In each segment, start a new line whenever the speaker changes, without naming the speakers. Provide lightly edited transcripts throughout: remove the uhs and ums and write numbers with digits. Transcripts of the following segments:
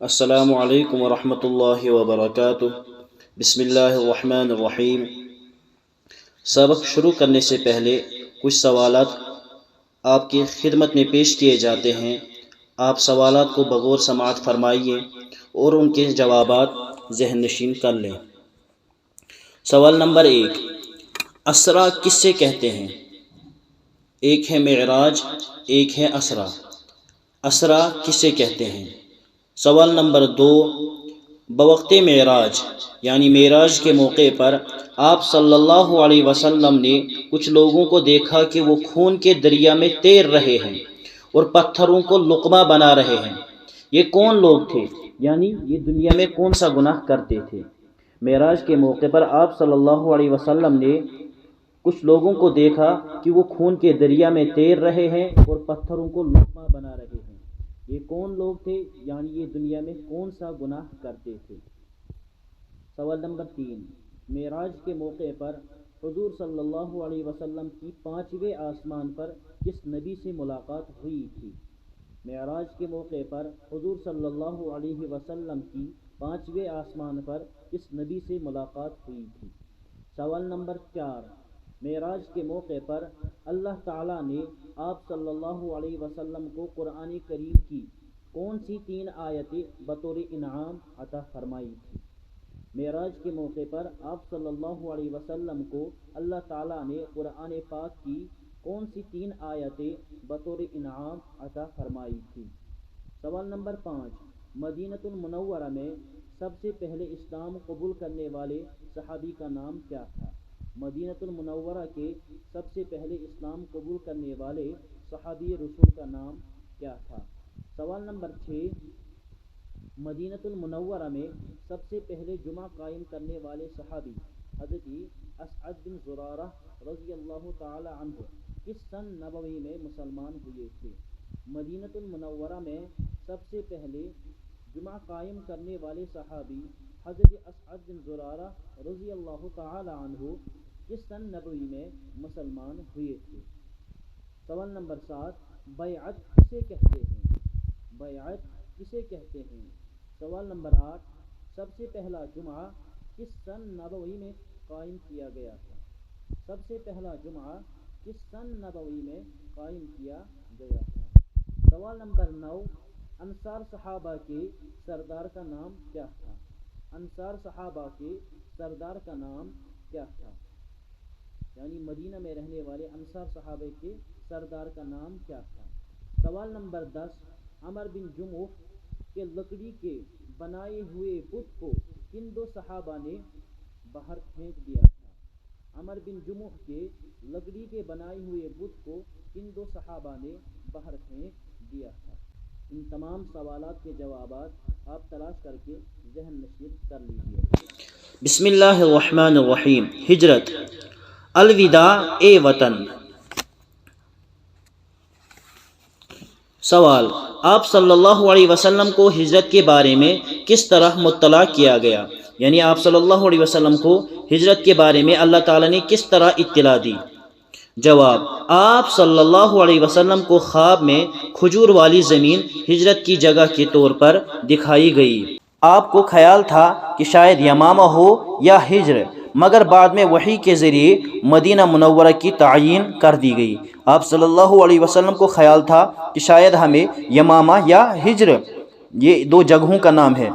السلام علیکم ورحمۃ اللہ وبرکاتہ۔ بسم اللہ الرحمن الرحیم۔ سبق شروع کرنے سے پہلے کچھ سوالات آپ کی خدمت میں پیش کیے جاتے ہیں۔ آپ سوالات کو بغور سماعت فرمائیے اور ان کے جوابات ذہن نشین کر لیں۔ سوال نمبر 1، اسرا کس سے کہتے ہیں؟ ایک ہے معراج، ایک ہے اسرا۔ اسرا کس سے کہتے ہیں؟ سوال نمبر 2، بوقت معراج یعنی معراج کے موقع پر آپ صلی اللہ علیہ وسلم نے کچھ لوگوں کو دیکھا کہ وہ خون کے دریا میں تیر رہے ہیں اور پتھروں کو لقمہ بنا رہے ہیں۔ یہ کون لوگ تھے؟ یعنی یہ دنیا میں کون سا گناہ کرتے تھے؟ معراج کے موقع پر آپ صلی اللہ علیہ وسلم نے کچھ لوگوں کو دیکھا کہ وہ خون کے دریا میں تیر رہے ہیں اور پتھروں کو لقمہ بنا رہے ہیں۔ یہ کون لوگ تھے؟ یعنی یہ دنیا میں کون سا گناہ کرتے تھے؟ سوال نمبر 3، معراج کے موقع پر حضور صلی اللہ علیہ وسلم کی 5ویں آسمان پر کس نبی سے ملاقات ہوئی تھی؟ معراج کے موقع پر حضور صلی اللہ علیہ وسلم کی 5ویں آسمان پر کس نبی سے ملاقات ہوئی تھی؟ سوال نمبر 4، معراج کے موقع پر اللہ تعالیٰ نے آپ صلی اللہ علیہ وسلم کو قرآن کریم کی کون سی 3 آیتیں بطور انعام عطا فرمائی تھی؟ معراج کے موقع پر آپ صلی اللہ علیہ وسلم کو اللہ تعالیٰ نے قرآن پاک کی کون سی 3 آیتیں بطور انعام عطا فرمائی تھی؟ سوال نمبر 5، مدینۃ المنورہ میں سب سے پہلے اسلام قبول کرنے والے صحابی کا نام کیا تھا؟ مدینۃ المنورہ کے سب سے پہلے اسلام قبول کرنے والے صحابی رسول کا نام کیا تھا؟ سوال نمبر 6، مدینۃ المنورہ میں سب سے پہلے جمعہ قائم کرنے والے صحابی حضرت اسعد بن زرارہ رضی اللہ تعالی عنہ کس سن نبوی میں مسلمان ہوئے تھے؟ مدینۃ المنورہ میں سب سے پہلے جمعہ قائم کرنے والے صحابی حضرت اسعد بن زرارہ رضی اللہ تعالی عنہ کس سن نبوی میں مسلمان ہوئے تھے؟ سوال نمبر 7، بیعت کسے کہتے ہیں؟ بیعت کسے کہتے ہیں؟ سوال نمبر 8، سب سے پہلا جمعہ کس سن نبوی میں قائم کیا گیا تھا؟ سب سے پہلا جمعہ کس سن نبوی میں قائم کیا گیا تھا؟ سوال نمبر 9، انصار صحابہ کے سردار کا نام کیا تھا؟ انصار صحابہ کے سردار کا نام کیا تھا؟ یعنی مدینہ میں رہنے والے انصار صحابہ کے سردار کا نام کیا تھا؟ سوال نمبر 10، عمر بن جموح کے لکڑی کے بنائے ہوئے بت کو کن 2 صحابہ نے باہر پھینک دیا تھا؟ عمر بن جموح کے لکڑی کے بنائے ہوئے بت کو کن 2 صحابہ نے باہر پھینک دیا تھا؟ ان تمام سوالات کے جوابات آپ تلاش کر کے ذہن نشین کر لیجیے۔ بسم اللہ الرحمن الرحیم۔ ہجرت، الوداع اے وطن۔ سوال، آپ صلی اللہ علیہ وسلم کو ہجرت کے بارے میں کس طرح مطلع کیا گیا؟ یعنی آپ صلی اللہ علیہ وسلم کو ہجرت کے بارے میں اللہ تعالیٰ نے کس طرح اطلاع دی؟ جواب، آپ صلی اللہ علیہ وسلم کو خواب میں کھجور والی زمین ہجرت کی جگہ کے طور پر دکھائی گئی۔ آپ کو خیال تھا کہ شاید یمامہ ہو یا ہجر، مگر بعد میں وحی کے ذریعے مدینہ منورہ کی تعیین کر دی گئی۔ آپ صلی اللہ علیہ وسلم کو خیال تھا کہ شاید ہمیں یمامہ یا ہجر، یہ 2 جگہوں کا نام ہے،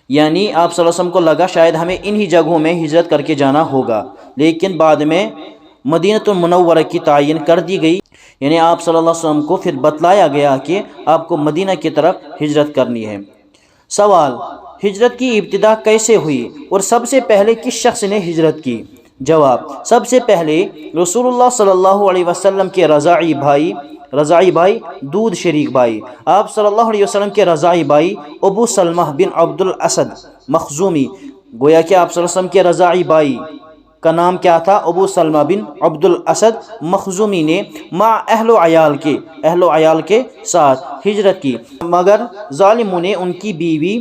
یعنی آپ صلی اللہ علیہ وسلم کو لگا شاید ہمیں انہی جگہوں میں ہجرت کر کے جانا ہوگا، لیکن بعد میں مدینہ المنورہ کی تعیین کر دی گئی، یعنی آپ صلی اللہ علیہ وسلم کو پھر بتلایا گیا کہ آپ کو مدینہ کی طرف ہجرت کرنی ہے۔ سوال، ہجرت کی ابتدا کیسے ہوئی اور سب سے پہلے کس شخص نے ہجرت کی؟ جواب، سب سے پہلے رسول اللہ صلی اللہ علیہ وسلم کے رضاعی بھائی دودھ شریک بھائی، آپ صلی اللہ علیہ وسلم کے رضاعی بھائی ابو سلمہ بن عبد الاسد مخزومی، گویا کہ آپ صلی اللہ علیہ وسلم کے رضاعی بھائی کا نام کیا تھا؟ ابو سلمہ بن عبد الاسد مخزومی نے مع اہل و عیال کے ساتھ ہجرت کی، مگر ظالموں نے ان کی بیوی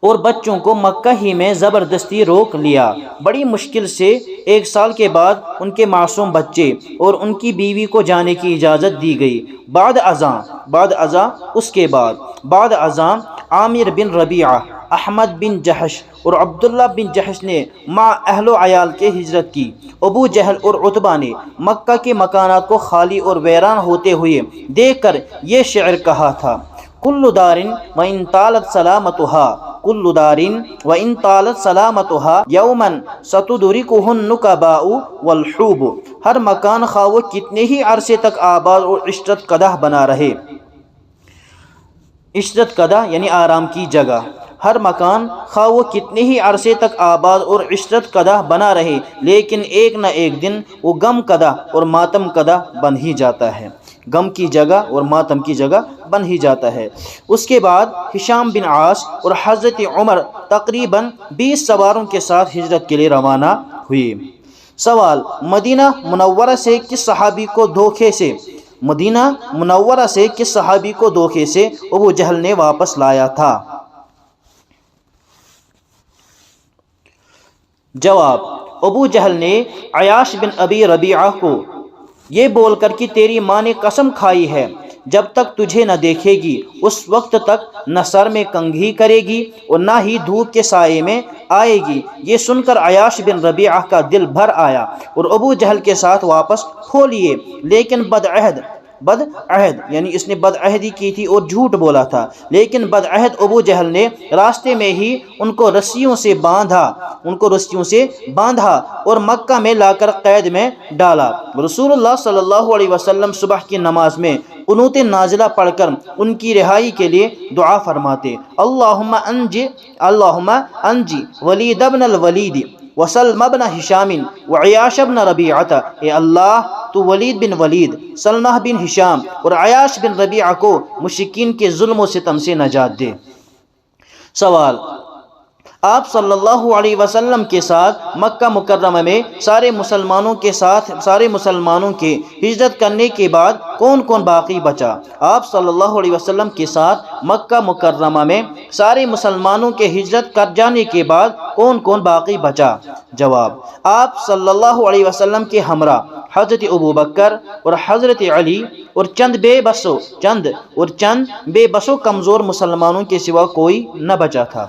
اور بچوں کو مکہ ہی میں زبردستی روک لیا۔ بڑی مشکل سے 1 سال کے بعد ان کے معصوم بچے اور ان کی بیوی کو جانے کی اجازت دی گئی۔ بعد ازاں اس کے بعد ازاں عامر بن ربیعہ، احمد بن جحش اور عبداللہ بن جحش نے مع اہل و عیال کے ہجرت کی۔ ابو جہل اور عتبہ نے مکہ کے مکانات کو خالی اور ویران ہوتے ہوئے دیکھ کر یہ شعر کہا تھا: کل دار وان طالت سلامتها یوما ستدرکہ النکباء والحوب۔ ہر مکان خواہ وہ کتنے ہی عرصے تک آباد اور عشرت قدح بنا رہے، عشرت قدح یعنی آرام کی جگہ، ہر مکان خواہ وہ کتنے ہی عرصے تک آباد اور عشرت قدح بنا رہے، لیکن ایک نہ ایک دن وہ غم قدح اور ماتم قدح بن ہی جاتا ہے، غم کی جگہ اور ماتم کی جگہ بن ہی جاتا ہے۔ اس کے بعد ہشام بن عاص اور حضرت عمر تقریباً 20 سواروں کے ساتھ ہجرت کے لیے روانہ ہوئے۔ سوال: مدینہ منورہ سے کس صحابی کو دھوکے سے ابو جہل نے واپس لایا تھا؟ جواب: ابو جہل نے عیاش بن ابی ربیعہ کو یہ بول کر کہ تیری ماں نے قسم کھائی ہے جب تک تجھے نہ دیکھے گی اس وقت تک نہ سر میں کنگھی کرے گی اور نہ ہی دھوپ کے سائے میں آئے گی، یہ سن کر عیاش بن ربیعہ کا دل بھر آیا اور ابو جہل کے ساتھ واپس ہو لیے، لیکن بدعہد یعنی اس نے بدعہدی کی تھی اور جھوٹ بولا تھا، لیکن بدعہد ابو جہل نے راستے میں ہی ان کو رسیوں سے باندھا اور مکہ میں لا کر قید میں ڈالا۔ رسول اللہ صلی اللہ علیہ وسلم صبح کی نماز میں قنوت نازلہ پڑھ کر ان کی رہائی کے لیے دعا فرماتے: اللہم انجی ولید بن الولید وسلم بن ہشام وعیاش بن ربیعہ، اے اللہ تو ولید بن ولید، سلمہ بن ہشام اور عیاش بن ربیعہ کو مشرکین کے ظلم و ستم سے نجات دے۔ سوال: آپ صلی اللہ علیہ وسلم کے ساتھ مکہ مکرمہ میں سارے مسلمانوں کے ہجرت کرنے کے بعد کون کون باقی بچا؟ آپ صلی اللہ علیہ وسلم کے ساتھ مکہ مکرمہ میں سارے مسلمانوں کے ہجرت کر جانے کے بعد کون کون باقی بچا؟ جواب: آپ صلی اللہ علیہ وسلم کے ہمراہ حضرت ابو بکر اور حضرت علی اور چند بے بسو کمزور مسلمانوں کے سوا کوئی نہ بچا تھا۔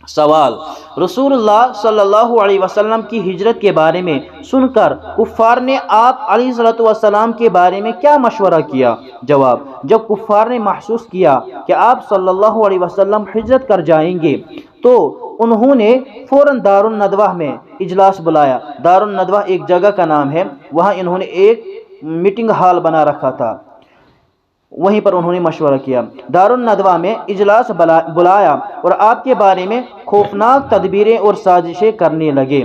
سوال: رسول اللہ صلی اللہ علیہ وسلم کی ہجرت کے بارے میں سن کر کفار نے آپ علیہ السلام کے بارے میں کیا مشورہ کیا؟ جواب: جب کفار نے محسوس کیا کہ آپ صلی اللہ علیہ وسلم ہجرت کر جائیں گے تو انہوں نے فوراً دارالندوہ میں اجلاس بلایا۔ دارالندوہ ایک جگہ کا نام ہے، وہاں انہوں نے ایک میٹنگ ہال بنا رکھا تھا، وہیں پر انہوں نے مشورہ کیا۔ دارالندوہ میں اجلاس بلایا اور آپ کے بارے میں خوفناک تدبیریں اور سازشیں کرنے لگے۔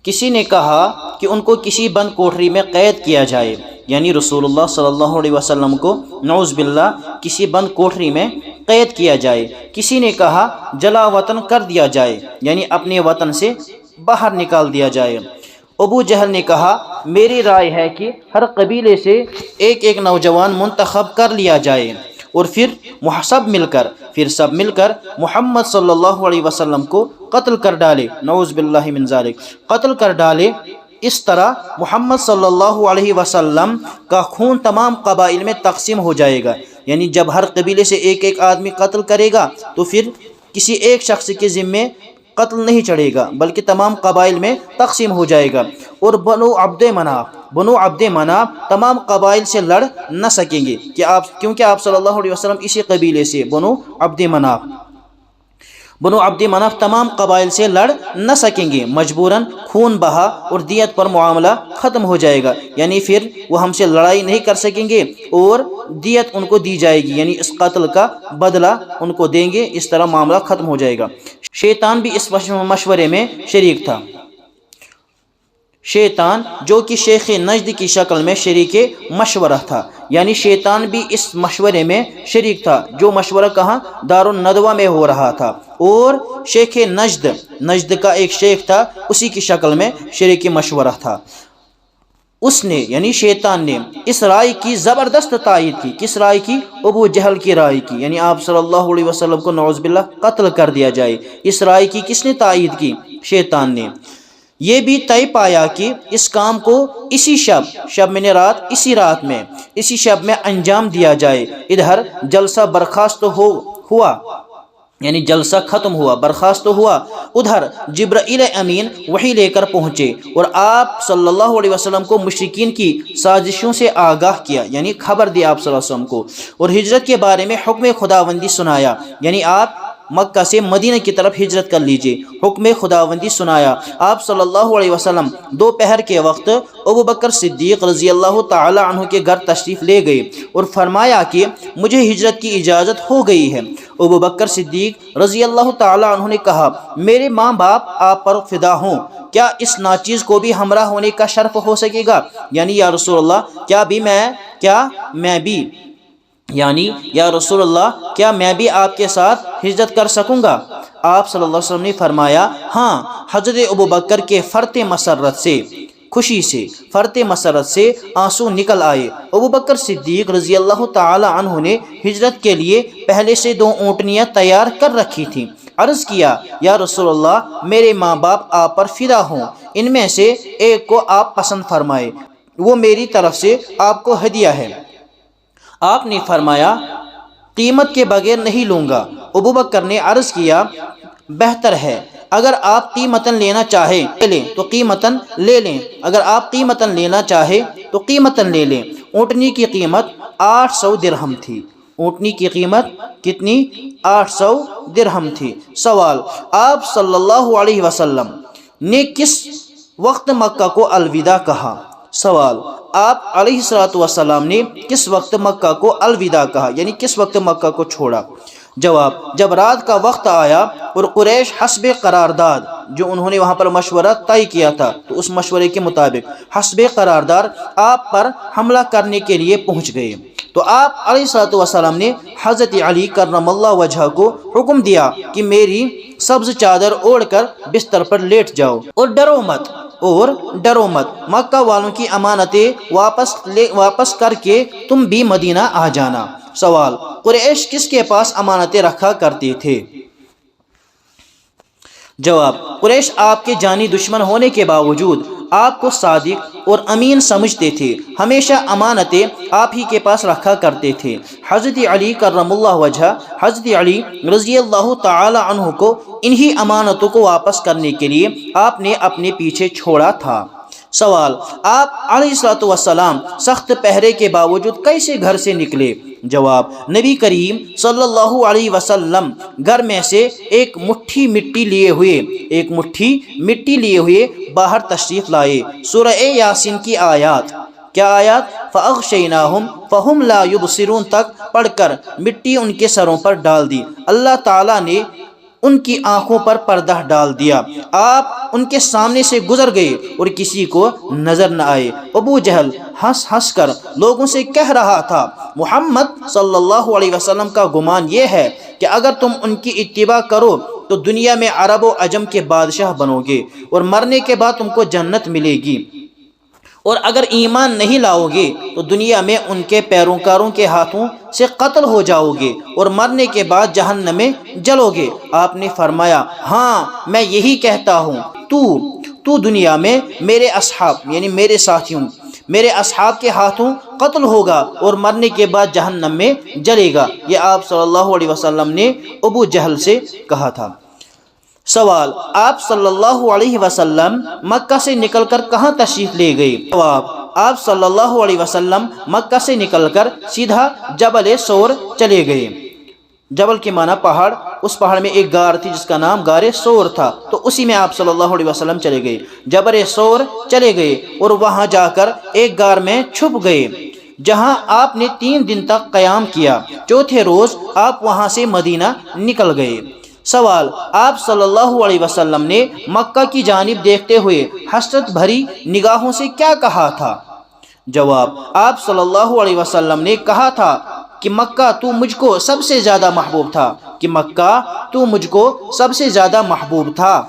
کسی نے کہا کہ ان کو کسی بند کوٹری میں قید کیا جائے، یعنی رسول اللہ صلی اللہ علیہ وسلم کو نعوذ باللہ کسی بند کوٹری میں قید کیا جائے۔ کسی نے کہا جلا وطن کر دیا جائے، یعنی اپنے وطن سے باہر نکال دیا جائے۔ ابو جہل نے کہا میری رائے ہے کہ ہر قبیلے سے ایک نوجوان منتخب کر لیا جائے اور پھر سب مل کر محمد صلی اللہ علیہ وسلم کو قتل کر ڈالے، نعوذ باللہ من ذالک، قتل کر ڈالے۔ اس طرح محمد صلی اللہ علیہ وسلم کا خون تمام قبائل میں تقسیم ہو جائے گا، یعنی جب ہر قبیلے سے ایک آدمی قتل کرے گا تو پھر کسی ایک شخص کے ذمے قتل نہیں چڑھے گا بلکہ تمام قبائل میں تقسیم ہو جائے گا، اور بنو عبد مناف تمام قبائل سے لڑ نہ سکیں گے کیونکہ آپ صلی اللہ علیہ وسلم اسی قبیلے سے بنو عبد مناف تمام قبائل سے لڑ نہ سکیں گے، مجبوراً خون بہا اور دیت پر معاملہ ختم ہو جائے گا، یعنی پھر وہ ہم سے لڑائی نہیں کر سکیں گے اور دیت ان کو دی جائے گی، یعنی اس قتل کا بدلہ ان کو دیں گے، اس طرح معاملہ ختم ہو جائے گا۔ شیطان بھی اس مشورے میں شریک تھا، شیطان جو کہ شیخ نجد کی شکل میں شریک مشورہ تھا، یعنی شیطان بھی اس مشورے میں شریک تھا جو مشورہ کہاں دارالندوہ میں ہو رہا تھا، اور شیخ نجد کا ایک شیخ تھا اسی کی شکل میں شریک مشورہ تھا۔ اس نے یعنی شیطان نے اس رائے کی زبردست تائید کی. کس رائے کی؟ ابو جہل کی رائے کی، یعنی آپ صلی اللہ علیہ وسلم کو نعوذ باللہ قتل کر دیا جائے. اس رائے کی کس نے تائید کی؟ شیطان نے. یہ بھی طے پایا کہ اس کام کو اسی شب میں نے رات، اسی شب میں انجام دیا جائے. ادھر جلسہ برخاست ہوا یعنی جلسہ ختم ہوا، برخاست ہوا. ادھر جبرائیل امین وحی لے کر پہنچے اور آپ صلی اللہ علیہ وسلم کو مشرکین کی سازشوں سے آگاہ کیا، یعنی خبر دی آپ صلی اللہ علیہ وسلم کو، اور ہجرت کے بارے میں حکم خداوندی سنایا. یعنی آپ مکہ سے مدینہ کی طرف ہجرت کر لیجئے، حکم خداوندی سنایا. آپ صلی اللہ علیہ وسلم دوپہر کے وقت ابو بکر صدیق رضی اللہ تعالی عنہ کے گھر تشریف لے گئے اور فرمایا کہ مجھے ہجرت کی اجازت ہو گئی ہے. ابو بکر صدیق رضی اللہ تعالی عنہ نے کہا، میرے ماں باپ آپ پر فدا ہوں، کیا اس ناچیز کو بھی ہمراہ ہونے کا شرف ہو سکے گا؟ یعنی یا رسول اللہ یا رسول اللہ کیا میں بھی آپ کے ساتھ ہجرت کر سکوں گا؟ آپ صلی اللہ علیہ وسلم نے فرمایا ہاں. حضرت ابو بکر کے فرط مسرت سے، خوشی سے، فرط مسرت سے آنسو نکل آئے. ابو بکر صدیق رضی اللہ تعالی عنہ نے ہجرت کے لیے پہلے سے 2 اونٹنیاں تیار کر رکھی تھیں. عرض کیا، یا رسول اللہ میرے ماں باپ آپ پر فدا ہوں، ان میں سے ایک کو آپ پسند فرمائے، وہ میری طرف سے آپ کو ہدیہ ہے. آپ نے فرمایا قیمت کے بغیر نہیں لوں گا. ابو بکر نے عرض کیا بہتر ہے، اگر آپ قیمتاً لینا چاہیں لیں تو قیمتاً لے لیں، اگر آپ قیمتاً لینا چاہیں تو قیمتاً لے لیں. اونٹنی کی قیمت 800 درہم تھی. اونٹنی کی قیمت کتنی؟ 800 درہم تھی. سوال، آپ صلی اللہ علیہ وسلم نے کس وقت مکہ کو الوداع کہا؟ سوال، آپ علیہ الصلوۃ والسلام نے کس وقت مکہ کو الوداع کہا، یعنی کس وقت مکہ کو چھوڑا؟ جواب، جب رات کا وقت آیا اور قریش حسب قرارداد، جو انہوں نے وہاں پر مشورہ طے کیا تھا، تو اس مشورے کے مطابق حسب قرارداد آپ پر حملہ کرنے کے لیے پہنچ گئے. تو آپ علیہ الصلوۃ والسلام نے حضرت علی کرم اللہ وجہہ کو حکم دیا کہ میری سبز چادر اوڑھ کر بستر پر لیٹ جاؤ اور ڈرو مت. مکہ والوں کی امانتیں واپس کر کے تم بھی مدینہ آ جانا. سوال، قریش کس کے پاس امانتیں رکھا کرتے تھے؟ جواب، قریش آپ کے جانی دشمن ہونے کے باوجود آپ کو صادق اور امین سمجھتے تھے، ہمیشہ امانتیں آپ ہی کے پاس رکھا کرتے تھے. حضرت علی کرم اللہ وجہ، حضرت علی رضی اللہ تعالی عنہ کو انہی امانتوں کو واپس کرنے کے لیے آپ نے اپنے پیچھے چھوڑا تھا. سوال، آپ علیہ الصلوۃ والسلام سخت پہرے کے باوجود کیسے گھر سے نکلے؟ جواب، نبی کریم صلی اللہ علیہ وسلم گھر میں سے ایک مٹھی مٹی لیے ہوئے باہر تشریف لائے. سورہ یاسین کی آیات، کیا آیات؟ فَأَغْشَيْنَاهُمْ فَهُمْ لَا يُبْصِرُونَ تک پڑھ کر مٹی ان کے سروں پر ڈال دی. اللہ تعالیٰ نے ان کی آنکھوں پر پردہ ڈال دیا، آپ ان کے سامنے سے گزر گئے اور کسی کو نظر نہ آئے. ابو جہل ہنس کر لوگوں سے کہہ رہا تھا، محمد صلی اللہ علیہ وسلم کا گمان یہ ہے کہ اگر تم ان کی اتباع کرو تو دنیا میں عرب و عجم کے بادشاہ بنو گے اور مرنے کے بعد تم کو جنت ملے گی، اور اگر ایمان نہیں لاؤ گے تو دنیا میں ان کے پیروکاروں کے ہاتھوں سے قتل ہو جاؤ گے اور مرنے کے بعد جہنم میں جلو گے. آپ نے فرمایا ہاں میں یہی کہتا ہوں، تو دنیا میں میرے اصحاب یعنی میرے اصحاب کے ہاتھوں قتل ہوگا اور مرنے کے بعد جہنم میں جلے گا. یہ آپ صلی اللہ علیہ وسلم نے ابو جہل سے کہا تھا. سوال، آپ صلی اللہ علیہ وسلم مکہ سے نکل کر کہاں تشریف لے گئے؟ جواب، آپ صلی اللہ علیہ وسلم مکہ سے نکل کر سیدھا جبل سور چلے گئے. جبل کے معنی پہاڑ، اس پہاڑ میں ایک غار تھی جس کا نام غار سور تھا، تو اسی میں آپ صلی اللہ علیہ وسلم چلے گئے. جبل سور چلے گئے اور وہاں جا کر ایک غار میں چھپ گئے جہاں آپ نے 3 دن تک قیام کیا. چوتھے روز آپ وہاں سے مدینہ نکل گئے. سوال، آپ صلی اللہ علیہ وسلم نے مکہ کی جانب دیکھتے ہوئے حسرت بھری نگاہوں سے کیا کہا تھا؟ جواب، آپ صلی اللہ علیہ وسلم نے کہا تھا کہ مکہ تو مجھ کو سب سے زیادہ محبوب تھا.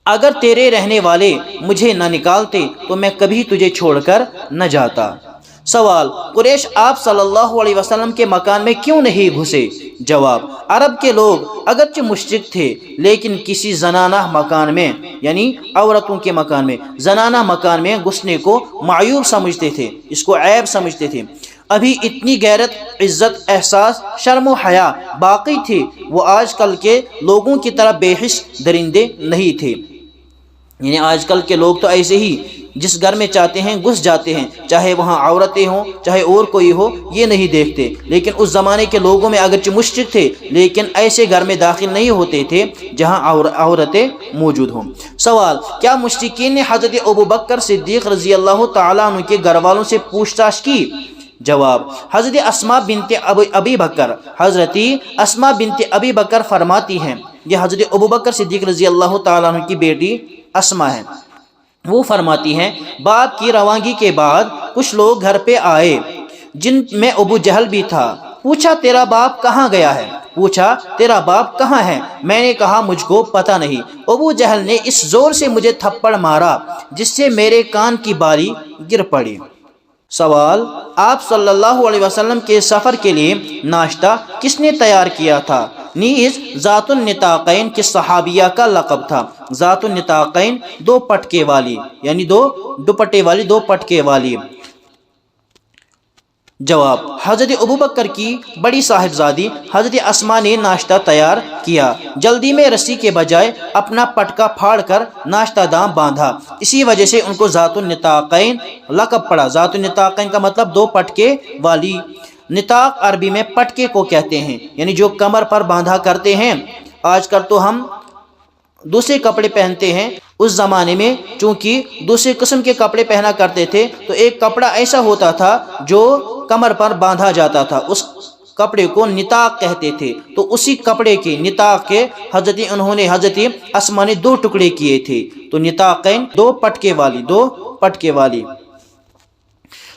اگر تیرے رہنے والے مجھے نہ نکالتے تو میں کبھی تجھے چھوڑ کر نہ جاتا۔ سوال: قریش آپ صلی اللہ علیہ وسلم کے مکان میں کیوں نہیں گھسے؟ جواب: عرب کے لوگ اگرچہ مشرک تھے لیکن کسی زنانہ مکان میں، یعنی عورتوں کے مکان میں، زنانہ مکان میں گھسنے کو معیوب سمجھتے تھے، اس کو عیب سمجھتے تھے۔ ابھی اتنی غیرت، عزت، احساس، شرم و حیا باقی تھی، وہ آج کل کے لوگوں کی طرح بے حس درندے نہیں تھے۔ یعنی آج کل کے لوگ تو ایسے ہی جس گھر میں چاہتے ہیں گھس جاتے ہیں، چاہے وہاں عورتیں ہوں چاہے اور کوئی ہو، یہ نہیں دیکھتے۔ لیکن اس زمانے کے لوگوں میں اگرچہ مشرک تھے لیکن ایسے گھر میں داخل نہیں ہوتے تھے جہاں عورتیں موجود ہوں۔ سوال: کیا مشرکین نے حضرت ابوبکر صدیق رضی اللہ تعالیٰ عنہ کے گھر والوں سے پوچھ تاچھ کی؟ جواب: حضرت اسماء بنت ابی بکر فرماتی ہیں، یہ حضرت ابوبکر صدیق رضی اللہ تعالیٰ عنہ کی بیٹی اسماء ہے، وہ فرماتی ہیں باپ کی روانگی کے بعد کچھ لوگ گھر پہ آئے جن میں ابو جہل بھی تھا۔ پوچھا تیرا باپ کہاں گیا ہے؟ پوچھا تیرا باپ کہاں ہے؟ میں نے کہا مجھ کو پتہ نہیں۔ ابو جہل نے اس زور سے مجھے تھپڑ مارا جس سے میرے کان کی بالی گر پڑی۔ سوال: آپ صلی اللہ علیہ وسلم کے سفر کے لیے ناشتہ کس نے تیار کیا تھا؟ نیز ذات النطاقین کس صحابیہ کا لقب تھا؟ ذات النطاقین دو پٹکے والی، یعنی دو دوپٹے والی، دو پٹکے والی۔ جواب: حضرت ابوبکر کی بڑی صاحبزادی حضرت اسماء نے ناشتہ تیار کیا، جلدی میں رسی کے بجائے اپنا پٹکا پھاڑ کر ناشتہ داں باندھا، اسی وجہ سے ان کو ذات النطاقین لقب پڑا۔ ذات النطاقین کا مطلب دو پٹکے والی۔ نطاق عربی میں پٹکے کو کہتے ہیں، یعنی جو کمر پر باندھا کرتے ہیں۔ آج کل تو ہم دوسرے کپڑے پہنتے ہیں، اس زمانے میں چونکہ دوسرے قسم کے کپڑے پہنا کرتے تھے تو ایک کپڑا ایسا ہوتا تھا جو کمر پر باندھا جاتا تھا، اس کپڑے کو نطاق کہتے تھے۔ تو اسی کپڑے کے نطاق کے حضرت اسماء نے دو ٹکڑے کیے تھے، تو نطاقین دو پٹکے والی، دو پٹکے والی۔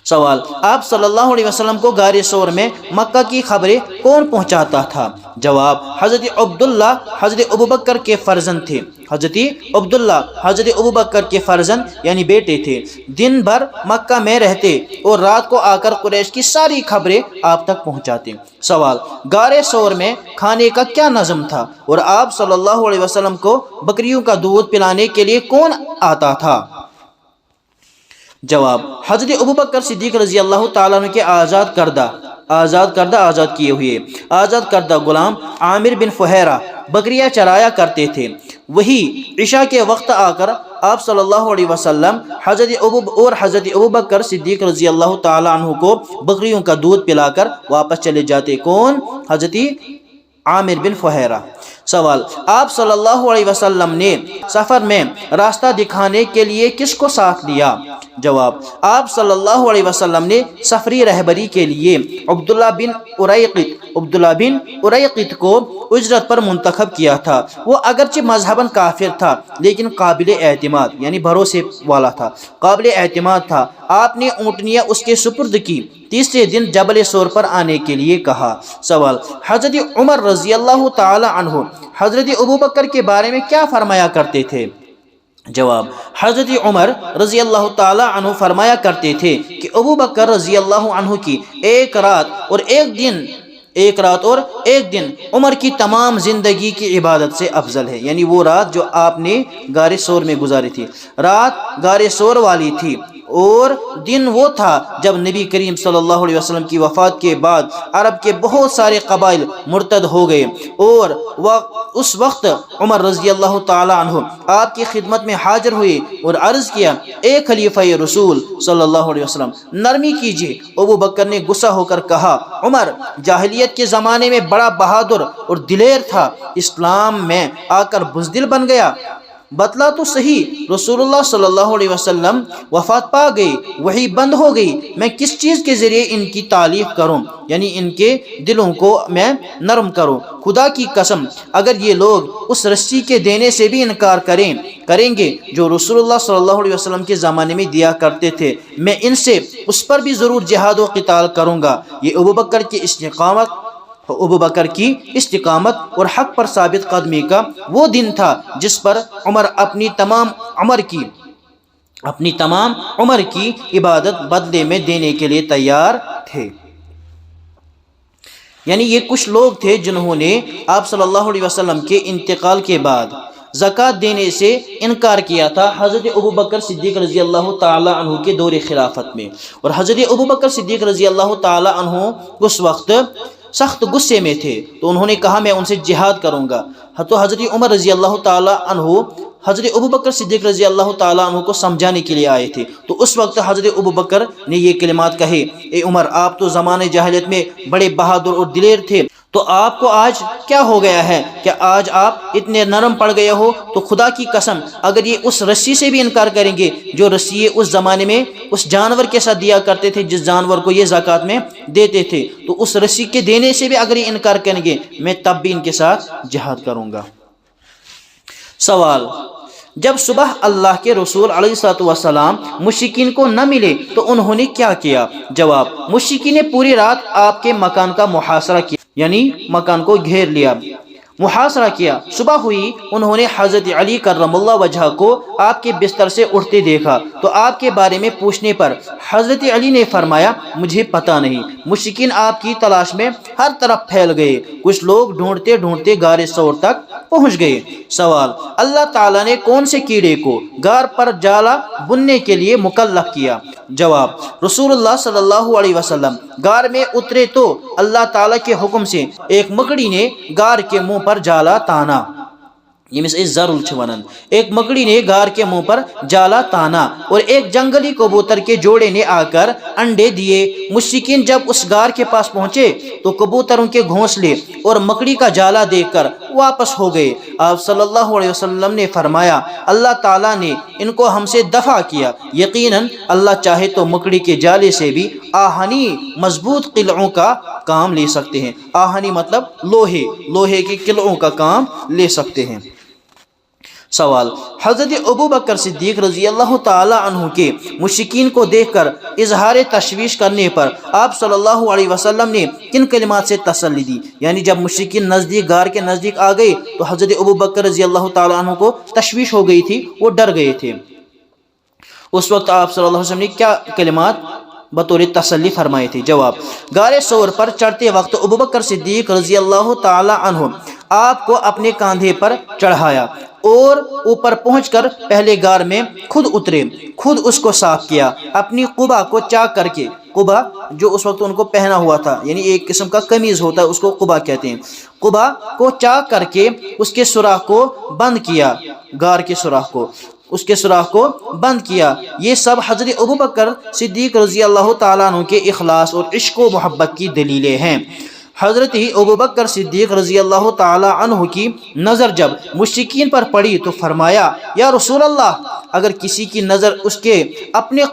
سوال: آپ صلی اللہ علیہ وسلم کو غار ثور میں مکہ کی خبریں کون پہنچاتا تھا؟ جواب: حضرت عبداللہ حضرت ابوبکر کے فرزند تھے۔ حضرت عبداللہ حضرت ابوبکر کے فرزند یعنی بیٹے تھے، دن بھر مکہ میں رہتے اور رات کو آ کر قریش کی ساری خبریں آپ تک پہنچاتے۔ سوال: غار ثور میں کھانے کا کیا نظم تھا اور آپ صلی اللہ علیہ وسلم کو بکریوں کا دودھ پلانے کے لیے کون آتا تھا؟ جواب: حضرت ابوبکر صدیق رضی اللہ تعالیٰ عنہ کے آزاد کردہ غلام عامر بن فہیرہ بکریاں چرایا کرتے تھے، وہی عشاء کے وقت آ کر آپ صلی اللہ علیہ وسلم حضرت ابوبکر صدیق رضی اللہ تعالیٰ عنہ کو بکریوں کا دودھ پلا کر واپس چلے جاتے۔ کون؟ حضرت عامر بن فہیرہ۔ سوال: آپ صلی اللہ علیہ وسلم نے سفر میں راستہ دکھانے کے لیے کس کو ساتھ لیا؟ جواب: آپ صلی اللہ علیہ وسلم نے سفری رہبری کے لیے عبداللہ بن اریقط کو اجرت پر منتخب کیا تھا۔ وہ اگرچہ مذہباً کافر تھا لیکن قابل اعتماد، یعنی بھروسے والا تھا، قابل اعتماد تھا۔ آپ نے اونٹنیاں اس کے سپرد کی، تیسرے دن جبل ثور پر آنے کے لیے کہا۔ سوال: حضرت عمر رضی اللہ تعالی عنہ حضرت ابوبکر کے بارے میں کیا فرمایا کرتے تھے؟ جواب: حضرت عمر رضی اللہ تعالی عنہ فرمایا کرتے تھے کہ ابوبکر رضی اللہ عنہ کی ایک رات اور ایک دن عمر کی تمام زندگی کی عبادت سے افضل ہے، یعنی وہ رات جو آپ نے غار ثور میں گزاری تھی، رات غار ثور والی تھی اور دن وہ تھا جب نبی کریم صلی اللہ علیہ وسلم کی وفات کے بعد عرب کے بہت سارے قبائل مرتد ہو گئے، اور اس وقت عمر رضی اللہ تعالی عنہ آپ کی خدمت میں حاضر ہوئے اور عرض کیا، اے خلیفہ رسول صلی اللہ علیہ وسلم نرمی کیجیے۔ ابو بکر نے غصہ ہو کر کہا، عمر جاہلیت کے زمانے میں بڑا بہادر اور دلیر تھا، اسلام میں آ کر بزدل بن گیا، بتلا تو صحیح۔ رسول اللہ صلی اللہ علیہ وسلم وفات پا گئی، وحی بند ہو گئی، میں کس چیز کے ذریعے ان کی تعلیق کروں، یعنی ان کے دلوں کو میں نرم کروں؟ خدا کی قسم اگر یہ لوگ اس رسی کے دینے سے بھی انکار کریں گے جو رسول اللہ صلی اللہ علیہ وسلم کے زمانے میں دیا کرتے تھے، میں ان سے اس پر بھی ضرور جہاد و قتال کروں گا۔ یہ ابوبکر کی استقامت ابو بکر کی استقامت اور حق پر ثابت قدمی کا وہ دن تھا جس پر عمر اپنی تمام عمر کی عبادت بدلے میں دینے کے لیے تیار تھے۔ یعنی یہ کچھ لوگ تھے جنہوں نے آپ صلی اللہ علیہ وسلم کے انتقال کے بعد زکوٰۃ دینے سے انکار کیا تھا حضرت ابوبکر صدیق رضی اللہ تعالی عنہ کے دور خلافت میں، اور حضرت ابوبکر صدیق رضی اللہ تعالی عنہ اس وقت سخت غصے میں تھے، تو انہوں نے کہا میں ان سے جہاد کروں گا۔ تو حضرت عمر رضی اللہ تعالی عنہ حضرت ابوبکر صدیق رضی اللہ تعالیٰ عنہ کو سمجھانے کے لیے آئے تھے، تو اس وقت حضرت ابوبکر نے یہ کلمات کہے، اے عمر، آپ تو زمانے جاہلیت میں بڑے بہادر اور دلیر تھے، تو آپ کو آج کیا ہو گیا ہے کہ آج آپ اتنے نرم پڑ گئے ہو؟ تو خدا کی قسم اگر یہ اس رسی سے بھی انکار کریں گے جو رسی اس زمانے میں اس جانور کے ساتھ دیا کرتے تھے جس جانور کو یہ زکوٰۃ میں دیتے تھے، تو اس رسی کے دینے سے بھی اگر یہ انکار کریں گے میں تب بھی ان کے ساتھ جہاد کروں گا۔ سوال: جب صبح اللہ کے رسول علیہ الصلوۃ والسلام مشرکین کو نہ ملے تو انہوں نے کیا کیا؟ جواب: مشرکین نے پوری رات آپ کے مکان کا محاصرہ کیا، یعنی مکان کو گھیر لیا، محاصرہ کیا۔ صبح ہوئی، انہوں نے حضرت علی کرم اللہ وجہہ کو آپ کے بستر سے اٹھتے دیکھا، تو آپ کے بارے میں پوچھنے پر حضرت علی نے فرمایا مجھے پتہ نہیں۔ مشرکین آپ کی تلاش میں ہر طرف پھیل گئے، کچھ لوگ ڈھونڈتے ڈھونڈتے غار ثور تک پہنچ گئے۔ سوال: اللہ تعالیٰ نے کون سے کیڑے کو غار پر جالا بننے کے لیے مکلف کیا؟ جواب: رسول اللہ صلی اللہ علیہ وسلم غار میں اترے تو اللہ تعالیٰ کے حکم سے ایک مکڑی نے غار کے منہ پر جالا تانا، ایک مکڑی نے غار کے منہ پر جالا تانا اور ایک جنگلی کبوتر کے جوڑے نے آ کر انڈے دیے۔ مشرکین جب اس غار کے پاس پہنچے تو کبوتروں کے گھونسلے اور مکڑی کا جالا دیکھ کر واپس ہو گئے۔ آپ صلی اللہ علیہ وسلم نے فرمایا اللہ تعالیٰ نے ان کو ہم سے دفع کیا، یقیناً اللہ چاہے تو مکڑی کے جالے سے بھی آہنی مضبوط قلعوں کا کام لے سکتے ہیں۔ آہنی مطلب لوہے کے قلعوں کا کام لے سکتے ہیں۔ سوال: حضرت ابوبکر صدیق رضی اللہ تعالی عنہ کے مشرکین کو دیکھ کر اظہار تشویش کرنے پر آپ صلی اللہ علیہ وسلم نے کن کلمات سے تسلی دی؟ یعنی جب مشرکین غار کے نزدیک آ گئے تو حضرت ابوبکر رضی اللہ تعالی عنہ کو تشویش ہو گئی تھی، وہ ڈر گئے تھے۔ اس وقت آپ صلی اللہ علیہ وسلم نے کیا کلمات بطور تسلی فرمائے تھے؟ جواب: غار ثور پر چڑھتے وقت ابوبکر صدیق رضی اللہ تعالی عنہ آپ کو اپنے کاندھے پر چڑھایا اور اوپر پہنچ کر پہلے غار میں خود اترے، خود اس کو صاف کیا، اپنی قبا کو چاک کر کے، قبا جو اس وقت ان کو پہنا ہوا تھا یعنی ایک قسم کا قمیض ہوتا ہے اس کو قبا کہتے ہیں، قبا کو چاک کر کے اس کے سوراخ کو بند کیا، غار کے سوراخ کو بند کیا۔ یہ سب حضرت ابوبکر صدیق رضی اللہ تعالیٰ عنہ کے اخلاص اور عشق و محبت کی دلیلیں ہیں۔ حضرت ابوبکر صدیق رضی اللہ تعالی عنہ کی نظر جب مشرکین پر پڑی تو فرمایا یا رسول اللہ، اگر کسی کی نظر اس کے اپنے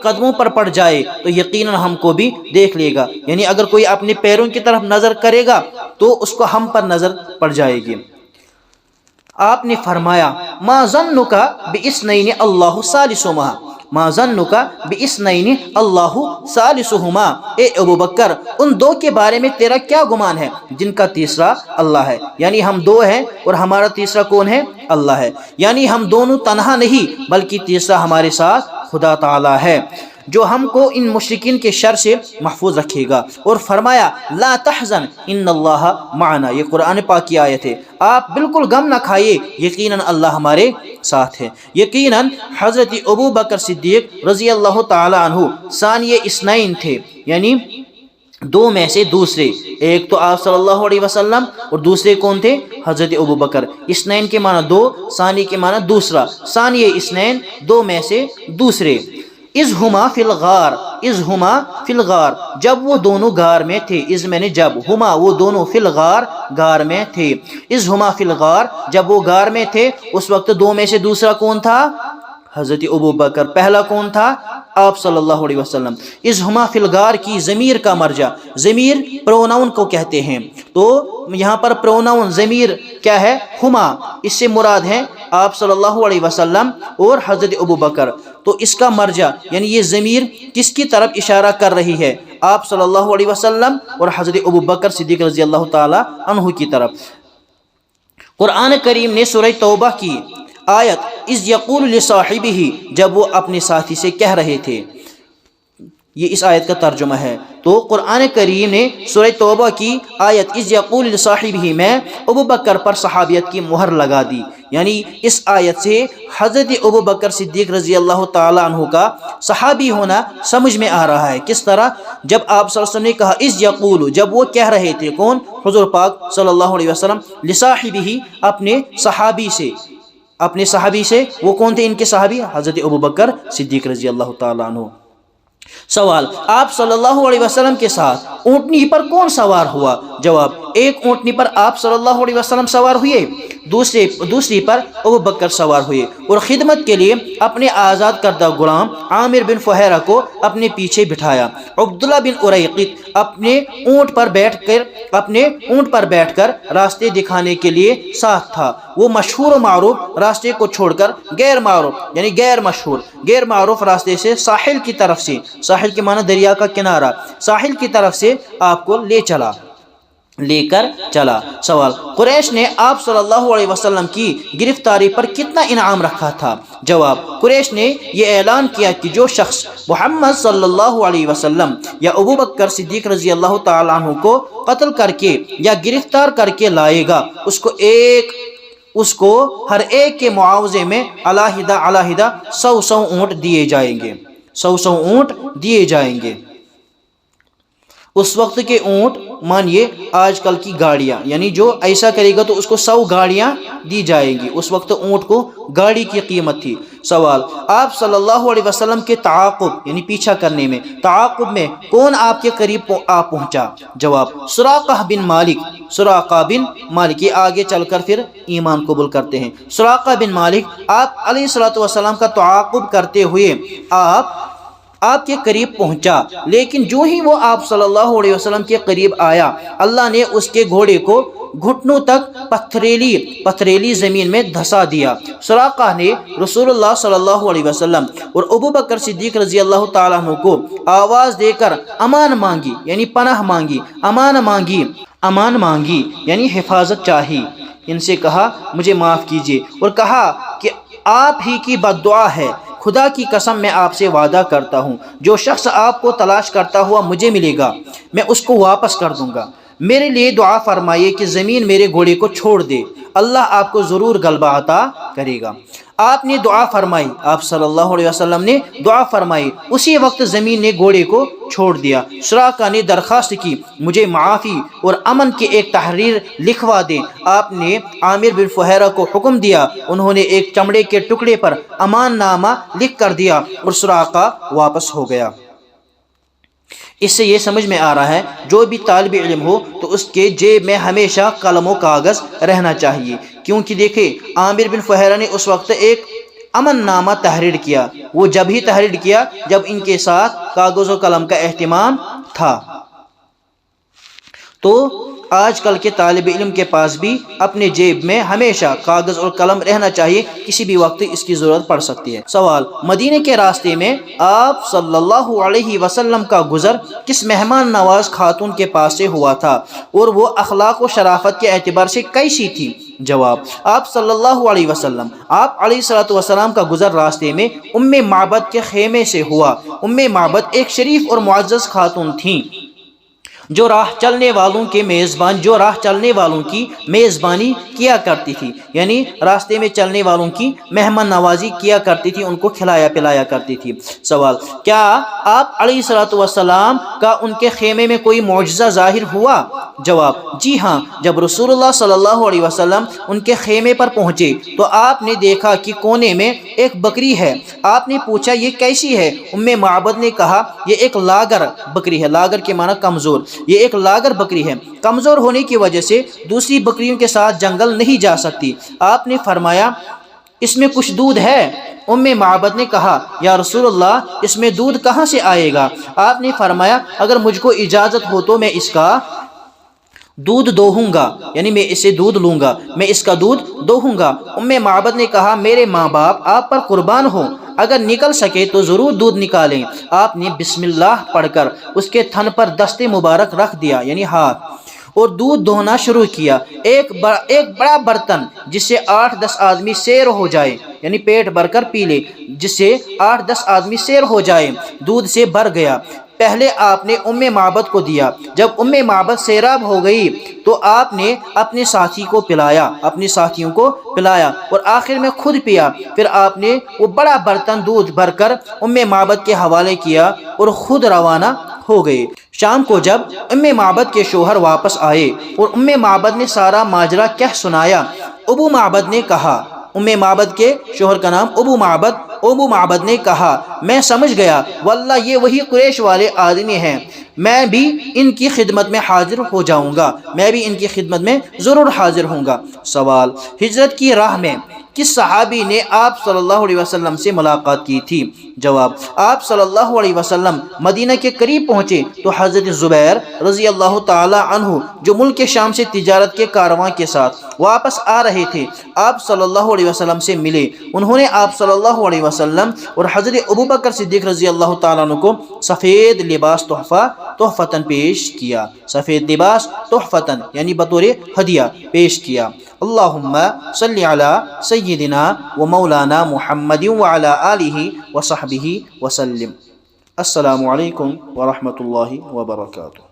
قدموں پر پڑ جائے تو یقیناً ہم کو بھی دیکھ لے گا، یعنی اگر کوئی اپنے پیروں کی طرف نظر کرے گا تو اس کو ہم پر نظر پڑ جائے گی۔ آپ نے فرمایا ما ظنک باثنین اللہ ثالثہما، ما ظنک باثنین اللہ ثالثہما، اے ابوبکر ان دو کے بارے میں تیرا کیا گمان ہے جن کا تیسرا اللہ ہے؟ یعنی ہم دو ہیں اور ہمارا تیسرا کون ہے؟ اللہ ہے، یعنی ہم دونوں تنہا نہیں بلکہ تیسرا ہمارے ساتھ خدا تعالی ہے جو ہم کو ان مشرکین کے شر سے محفوظ رکھے گا۔ اور فرمایا لا تحزن ان اللہ معنا، یہ قرآن پاک کی آیت ہے، آپ بالکل غم نہ کھائیے، یقیناً اللہ ہمارے ساتھ ہے۔ یقیناً حضرت ابوبکر صدیق رضی اللہ تعالی عنہ ثانی اثنین تھے، یعنی دو میں سے دوسرے، ایک تو آپ صلی اللہ علیہ وسلم اور دوسرے کون تھے؟ حضرت ابوبکر۔ اثنین کے معنی دو، ثانی کے معنی دوسرا، ثانی اثنین دو میں سے دوسرے۔ اذ ہما فی الغار، جب وہ دونوں غار میں تھے، اذ میں نے جب، ہما وہ دونوں، فی الغار غار میں تھے، اذ ہما فی الغار جب وہ غار میں تھے، اس وقت دو میں سے دوسرا کون تھا؟ حضرت ابوبکر۔ پہلا کون تھا؟ آپ صلی اللہ علیہ وسلم۔ اذ ہما فی الغار کی ضمیر کا مرجع، ضمیر پروناؤن کو کہتے ہیں، تو یہاں پر پروناؤن ضمیر کیا ہے؟ ہما، اس سے مراد ہے آپ صلی اللہ علیہ وسلم اور حضرت ابوبکر۔ تو اس کا مرجع یعنی یہ ضمیر کس کی طرف اشارہ کر رہی ہے؟ آپ صلی اللہ علیہ وسلم اور حضرت ابو بکر صدیق رضی اللہ تعالی عنہ کی طرف۔ قرآن کریم نے سورہ توبہ کی آیت اذ یقول لصاحبہ، جب وہ اپنے ساتھی سے کہہ رہے تھے، یہ اس آیت کا ترجمہ ہے۔ تو قرآن کریم نے سورہ توبہ کی آیت اذ یقول لصاحبہ میں ابو بکر پر صحابیت کی مہر لگا دی، یعنی اس آیت سے حضرت ابو بکر صدیق رضی اللہ تعالی عنہ کا صحابی ہونا سمجھ میں آ رہا ہے۔ کس طرح؟ جب آپ صلی اللہ علیہ وسلم نے کہا اذ یقول، جب وہ کہہ رہے تھے، کون؟ حضور پاک صلی اللہ علیہ وسلم، لصاحبہ، اپنے صحابی سے، اپنے صحابی سے۔ وہ کون تھے ان کے صحابی؟ حضرت ابو بکر صدیق رضی اللہ تعالی عنہ۔ سوال، آپ صلی اللہ علیہ وسلم کے ساتھ اونٹنی پر کون سوار ہوا؟ جواب، ایک اونٹنی پر آپ صلی اللہ علیہ وسلم سوار ہوئے، دوسری پر ابو بکر سوار ہوئے، اور خدمت کے لیے اپنے آزاد کردہ غلام عامر بن فہیرہ کو اپنے پیچھے بٹھایا۔ عبداللہ بن اریقط اپنے اونٹ پر بیٹھ کر راستے دکھانے کے لیے ساتھ تھا۔ وہ مشہور و معروف راستے کو چھوڑ کر غیر معروف یعنی غیر معروف راستے سے ساحل کی طرف سے، ساحل کے معنی دریا کا کنارہ، ساحل کی طرف سے آپ کو لے کر چلا۔ سوال، قریش نے آپ صلی اللہ علیہ وسلم کی گرفتاری پر کتنا انعام رکھا تھا؟ جواب، قریش نے یہ اعلان کیا کہ جو شخص محمد صلی اللہ علیہ وسلم یا ابو بکر صدیق رضی اللہ تعالی عنہ کو قتل کر کے یا گرفتار کر کے لائے گا، اس کو ہر ایک کے معاوضے میں علیحدہ 100 اونٹ دیے جائیں گے، 100 اونٹ دیے جائیں گے۔ اس وقت کے اونٹ مانیے آج کل کی گاڑیاں، یعنی جو ایسا کرے گا تو اس کو 100 گاڑیاں دی جائیں گی۔ اس وقت اونٹ کو گاڑی کی قیمت تھی۔ سوال، آپ صلی اللہ علیہ وسلم کے تعاقب یعنی پیچھا کرنے میں، تعاقب میں کون آپ کے قریب پہنچا؟ جواب، سراقہ بن مالک، یہ آگے چل کر پھر ایمان قبول کرتے ہیں۔ سراقہ بن مالک آپ علیہ الصلوۃ والسلام کا تعاقب کرتے ہوئے آپ کے قریب پہنچا، لیکن جو ہی وہ آپ صلی اللہ علیہ وسلم کے قریب آیا، اللہ نے اس کے گھوڑے کو گھٹنوں تک پتھریلی زمین میں دھسا دیا۔ سراقہ نے رسول اللہ صلی اللہ علیہ وسلم اور ابو بکر صدیق رضی اللہ تعالیٰ عنہ کو آواز دے کر امان مانگی، یعنی پناہ مانگی، امان مانگی یعنی حفاظت چاہی۔ ان سے کہا مجھے معاف کیجیے، اور کہا کہ آپ ہی کی بد دعا ہے، خدا کی قسم میں آپ سے وعدہ کرتا ہوں جو شخص آپ کو تلاش کرتا ہوا مجھے ملے گا میں اس کو واپس کر دوں گا۔ میرے لیے دعا فرمائیے کہ زمین میرے گھوڑے کو چھوڑ دے، اللہ آپ کو ضرور غلبہ عطا کرے گا۔ آپ نے دعا فرمائی، آپ صلی اللہ علیہ وسلم نے دعا فرمائی، اسی وقت زمین نے گھوڑے کو چھوڑ دیا۔ سراقہ نے درخواست کی مجھے معافی اور امن کی ایک تحریر لکھوا دیں۔ آپ نے عامر بن فہیرہ کو حکم دیا، انہوں نے ایک چمڑے کے ٹکڑے پر امان نامہ لکھ کر دیا اور سراقہ واپس ہو گیا۔ اس سے یہ سمجھ میں آ رہا ہے جو بھی طالب علم ہو تو اس کے جیب میں ہمیشہ قلم و کاغذ رہنا چاہیے، کیونکہ دیکھیں عامر بن فہیرہ نے اس وقت ایک امن نامہ تحریر کیا، وہ جب ہی تحریر کیا جب ان کے ساتھ کاغذ و قلم کا اہتمام تھا۔ تو آج کل کے طالب علم کے پاس بھی اپنے جیب میں ہمیشہ کاغذ اور قلم رہنا چاہیے، کسی بھی وقت اس کی ضرورت پڑ سکتی ہے۔ سوال، مدینے کے راستے میں آپ صلی اللہ علیہ وسلم کا گزر کس مہمان نواز خاتون کے پاس سے ہوا تھا اور وہ اخلاق و شرافت کے اعتبار سے کیسی تھی؟ جواب، آپ صلی اللہ علیہ وسلم، آپ علیہ الصلوۃ والسلام کا گزر راستے میں ام معبد کے خیمے سے ہوا۔ ام معبد ایک شریف اور معزز خاتون تھیں جو راہ چلنے والوں کی میزبانی کیا کرتی تھی، یعنی راستے میں چلنے والوں کی مہمان نوازی کیا کرتی تھی، ان کو کھلایا پلایا کرتی تھی۔ سوال، کیا آپ علیہ الصلوۃ والسلام کا ان کے خیمے میں کوئی معجزہ ظاہر ہوا؟ جواب، جی ہاں، جب رسول اللہ صلی اللہ علیہ وسلم ان کے خیمے پر پہنچے تو آپ نے دیکھا کہ کونے میں ایک بکری ہے۔ آپ نے پوچھا یہ کیسی ہے؟ ام معبد نے کہا یہ ایک لاگر بکری ہے، لاگر کے معنی کمزور، یہ ایک لاگر بکری ہے، کمزور ہونے کی وجہ سے دوسری بکریوں کے ساتھ جنگل نہیں جا سکتی۔ آپ نے فرمایا اس میں کچھ دودھ ہے؟ ام معبد نے کہا یا رسول اللہ اس میں دودھ کہاں سے آئے گا؟ آپ نے فرمایا اگر مجھ کو اجازت ہو تو میں اس کا دودھ دوہوں گا، یعنی میں اسے دودھ لوں گا، میں اس کا دودھ دوہوں گا۔ ام معبد نے کہا میرے ماں باپ آپ پر قربان ہوں،
اگر نکل سکے تو ضرور دودھ نکالیں۔ آپ نے بسم اللہ پڑھ کر اس کے تھن پر دست مبارک رکھ دیا یعنی ہاتھ، اور دودھ دہنا شروع کیا۔ ایک بڑا برتن جس سے 8-10 آدمی سیر ہو جائے، یعنی پیٹ بھر کر پی لے، جس سے 8-10 آدمی سیر ہو جائے، دودھ سے بھر گیا۔ پہلے آپ نے معبد کو دیا۔ جب معبد سیراب ہو گئی تو آپ نے اپنے ساتھیوں کو پلایا اور آخر میں خود پیا۔ پھر آپ نے وہ بڑا برتن دودھ بھر کر معبد کے حوالے کیا اور خود روانہ ہو گئے۔ شام کو جب معبد کے شوہر واپس آئے اور معبد نے سارا ماجرا کہہ سنایا، ابو معبد نے کہا، معبد کے شوہر کا نام ابو معبد نے کہا، میں سمجھ گیا، واللہ یہ وہی قریش والے آدمی ہیں، میں بھی ان کی خدمت میں حاضر ہو جاؤں گا، میں بھی ان کی خدمت میں ضرور حاضر ہوں گا۔ سوال: ہجرت کی راہ میں کس صحابی نے آپ صلی اللہ علیہ وسلم سے ملاقات کی تھی؟ جواب: آپ صلی اللہ علیہ وسلم مدینہ کے قریب پہنچے تو حضرت زبیر رضی اللہ تعالی عنہ جو ملک شام سے تجارت کے کارواں کے ساتھ واپس آ رہے تھے، آپ صلی اللہ علیہ وسلم سے ملے۔ انہوں نے آپ صلی اللہ علیہ وسلم اور حضرت ابوبکر صدیق رضی اللہ تعالیٰ عنہ کو سفید لباس تحفتاً پیش کیا، سفید لباس تحفتاً یعنی بطور ہدیہ پیش کیا۔ اللہم صلی علی سیدنا و مولانا محمد وعلی آلہ وصحبہ وسلم۔ السلام علیکم ورحمۃ اللہ وبرکاتہ۔